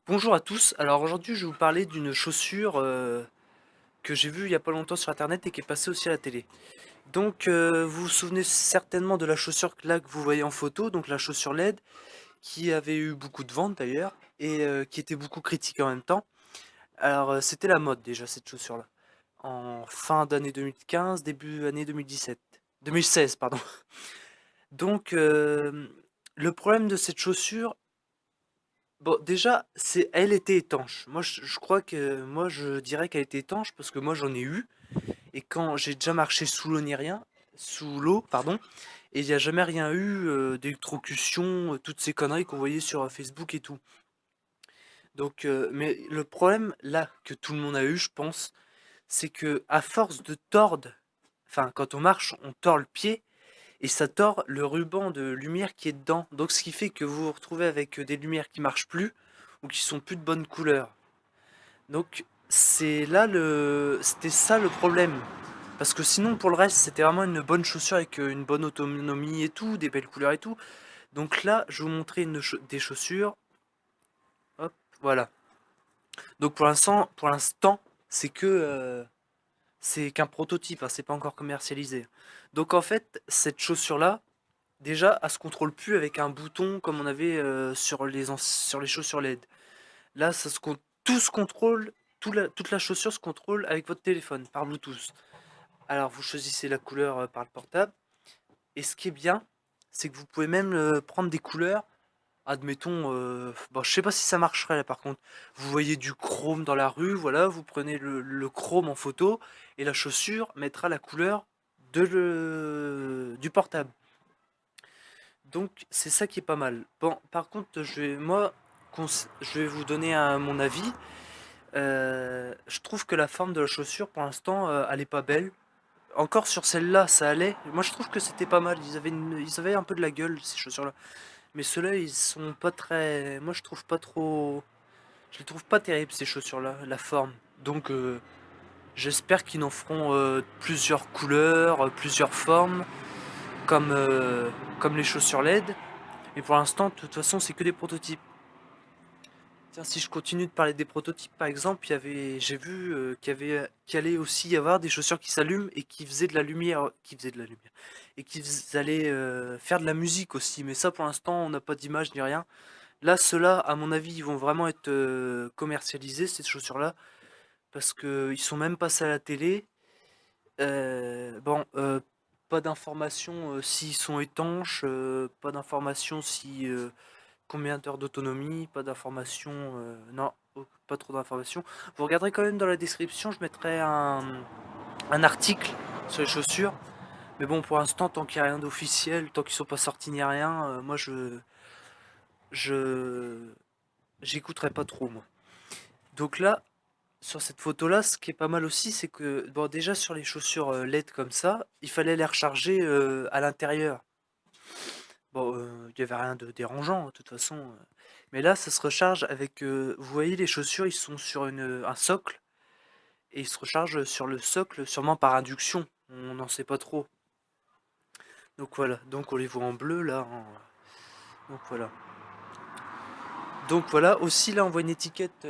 Bonjour à tous, alors aujourd'hui je vais vous parler d'une chaussure que j'ai vue il y a pas longtemps sur internet et qui est passée aussi à la télé. Donc vous vous souvenez certainement de la chaussure là que vous voyez en photo, donc la chaussure LED, qui avait eu beaucoup de ventes d'ailleurs, et qui était beaucoup critiquée en même temps. Alors c'était la mode déjà cette chaussure là, en fin d'année 2015, début année 2017. 2016 pardon. Donc le problème de cette chaussure, bon, déjà, elle était étanche. Moi, je crois que moi, je dirais qu'elle était étanche parce que moi, j'en ai eu. Et quand j'ai déjà marché sous l'eau ni rien, sous l'eau, pardon, et il n'y a jamais rien eu d'électrocution, toutes ces conneries qu'on voyait sur Facebook et tout. Donc, mais le problème là que tout le monde a eu, je pense, c'est que à force de tordre, enfin, quand on marche, on tord le pied et ça tord le ruban de lumière qui est dedans. Donc, ce qui fait que vous vous retrouvez avec des lumières qui marchent plus ou qui sont plus de bonne couleur. Donc c'était ça le problème. Parce que sinon pour le reste c'était vraiment une bonne chaussure avec une bonne autonomie et tout, des belles couleurs et tout. Donc là je vais vous montrer des chaussures. Hop, voilà. Donc pour l'instant c'est qu'un prototype, hein, c'est pas encore commercialisé. Donc en fait cette chaussure là, déjà elle se contrôle plus avec un bouton comme on avait sur les chaussures LED. Là, tout se contrôle, toute la chaussure se contrôle avec votre téléphone, par Bluetooth. Alors, vous choisissez la couleur par le portable. Et ce qui est bien, c'est que vous pouvez même prendre des couleurs. Admettons, bon, je sais pas si ça marcherait là par contre. Vous voyez du chrome dans la rue, voilà, vous prenez le chrome en photo et la chaussure mettra la couleur du portable. Donc c'est ça qui est pas mal. Bon, par contre, je vais vous donner mon avis. Je trouve que la forme de la chaussure, pour l'instant, elle est pas belle. Encore sur celle-là, ça allait. Moi, je trouve que c'était pas mal. Ils avaient un peu de la gueule, ces chaussures-là. Mais ceux-là, ils sont pas très. Moi, je trouve pas trop. Je les trouve pas terribles, ces chaussures-là, la forme. Donc, j'espère qu'ils en feront plusieurs couleurs, plusieurs formes, comme, euh, comme les chaussures LED. Mais pour l'instant, de toute façon, c'est que des prototypes. Tiens, si je continue de parler des prototypes, par exemple, j'ai vu qu'il allait aussi y avoir des chaussures qui s'allument et qui faisaient de la lumière, et allaient faire de la musique aussi. Mais ça, pour l'instant, on n'a pas d'image ni rien. Là, ceux-là, à mon avis, ils vont vraiment être commercialisés, ces chaussures-là, parce que ils sont même passés à la télé. Bon, pas d'informations s'ils sont étanches, pas d'informations si combien d'heures d'autonomie, pas d'informations, non, pas trop d'informations. Vous regarderez quand même dans la description, je mettrai un article sur les chaussures. Mais bon, pour l'instant, tant qu'il n'y a rien d'officiel, tant qu'ils sont pas sortis ni rien, moi je j'écouterai pas trop moi. Donc là, sur cette photo-là, ce qui est pas mal aussi, c'est que bon, déjà sur les chaussures LED comme ça, il fallait les recharger à l'intérieur. Bon, il y avait rien de dérangeant, de toute façon. Mais là, ça se recharge avec. Vous voyez, les chaussures, ils sont sur un socle et ils se rechargent sur le socle, sûrement par induction. On n'en sait pas trop. Donc voilà. Donc on les voit en bleu là. Donc voilà. Donc voilà. Aussi là, on voit une étiquette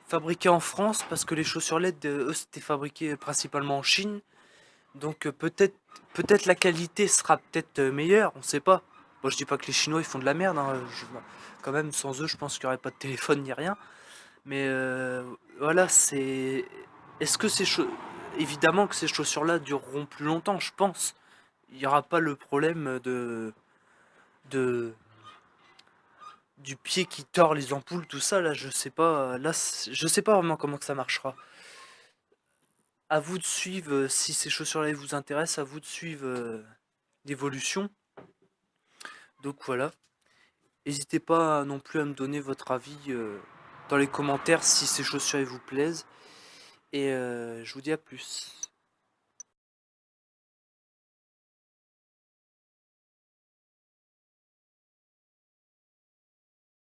fabriquée en France parce que les chaussures LED, eux, c'était fabriqué principalement en Chine. Donc peut-être la qualité sera peut-être meilleure. On sait pas. Bon, je dis pas que les Chinois ils font de la merde, hein, quand même, sans eux, je pense qu'il n'y aurait pas de téléphone ni rien. Mais voilà, c'est. Est-ce que évidemment que ces chaussures-là dureront plus longtemps, je pense. Il n'y aura pas le problème de du pied qui tord les ampoules, tout ça. Là, je sais pas. Là, je sais pas vraiment comment que ça marchera. À vous de suivre si ces chaussures-là vous intéressent. À vous de suivre l'évolution. Donc voilà. N'hésitez pas non plus à me donner votre avis dans les commentaires si ces chaussures vous plaisent. Et je vous dis à plus.